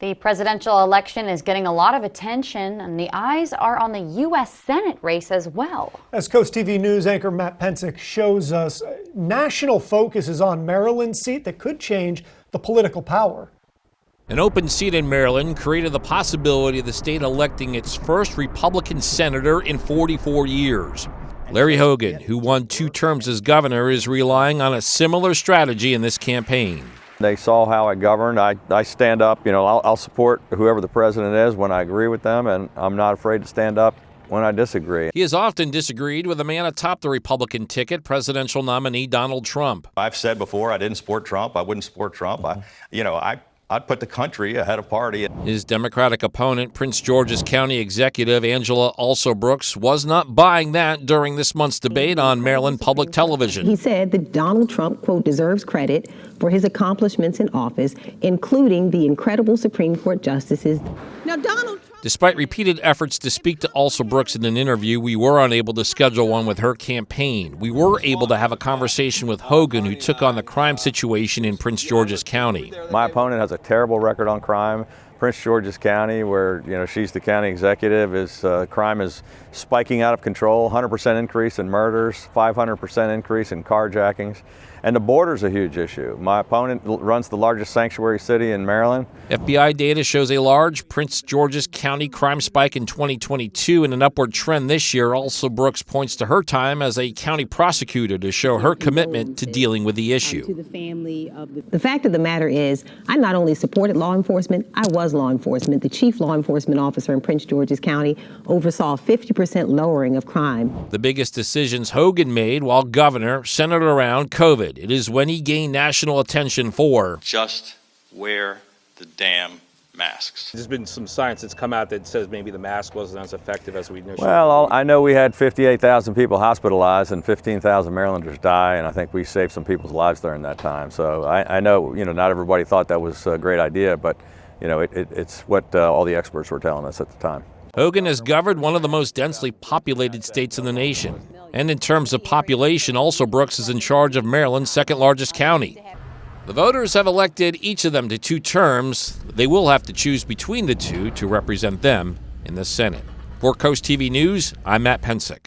The presidential election is getting a lot of attention, and the eyes are on the U.S. Senate race as well. As Coast TV News anchor Matt Pensick shows us, national focus is on Maryland's seat that could change the political power. An open seat in Maryland created the possibility of the state electing its first Republican senator in 44 years. Larry Hogan, who won 2 terms as governor, is relying on a similar strategy in this campaign. They saw how I governed. I stand up, I'll support whoever the president is when I agree with them, and I'm not afraid to stand up when I disagree. He has often disagreed with the man atop the Republican ticket, presidential nominee Donald Trump. I've said before I didn't support Trump. I wouldn't support Trump. I'd put the country ahead of party. His Democratic opponent, Prince George's County Executive Angela Alsobrooks, was not buying that during this month's debate on Maryland Public Television. He said that Donald Trump, quote, deserves credit for his accomplishments in office, including the incredible Supreme Court justices. Now, Despite repeated efforts to speak to Alsobrooks in an interview, we were unable to schedule one with her campaign. We were able to have a conversation with Hogan, who took on the crime situation in Prince George's County. My opponent has a terrible record on crime. Prince George's County, where she's the county executive, crime is spiking out of control. 100% increase in murders, 500% increase in carjackings, and the border's a huge issue. My opponent runs the largest sanctuary city in Maryland. FBI data shows a large Prince George's County crime spike in 2022 and an upward trend this year. Alsobrooks points to her time as a county prosecutor to show her commitment to dealing with the issue. The fact of the matter is, I not only supported law enforcement, I was law enforcement. The chief law enforcement officer in Prince George's County oversaw a 50% lowering of crime. The biggest decisions Hogan made while governor centered around COVID. It is when he gained national attention for just wear the damn masks. There's been some science that's come out that says maybe the mask wasn't as effective as we initially. Well, I know we had 58,000 people hospitalized and 15,000 Marylanders die, and I think we saved some people's lives during that time. So I know, not everybody thought that was a great idea, but it's what all the experts were telling us at the time. Hogan has governed one of the most densely populated states in the nation. And in terms of population, Alsobrooks is in charge of Maryland's second largest county. The voters have elected each of them to 2 terms. They will have to choose between the two to represent them in the Senate. For Coast TV News, I'm Matt Pensick.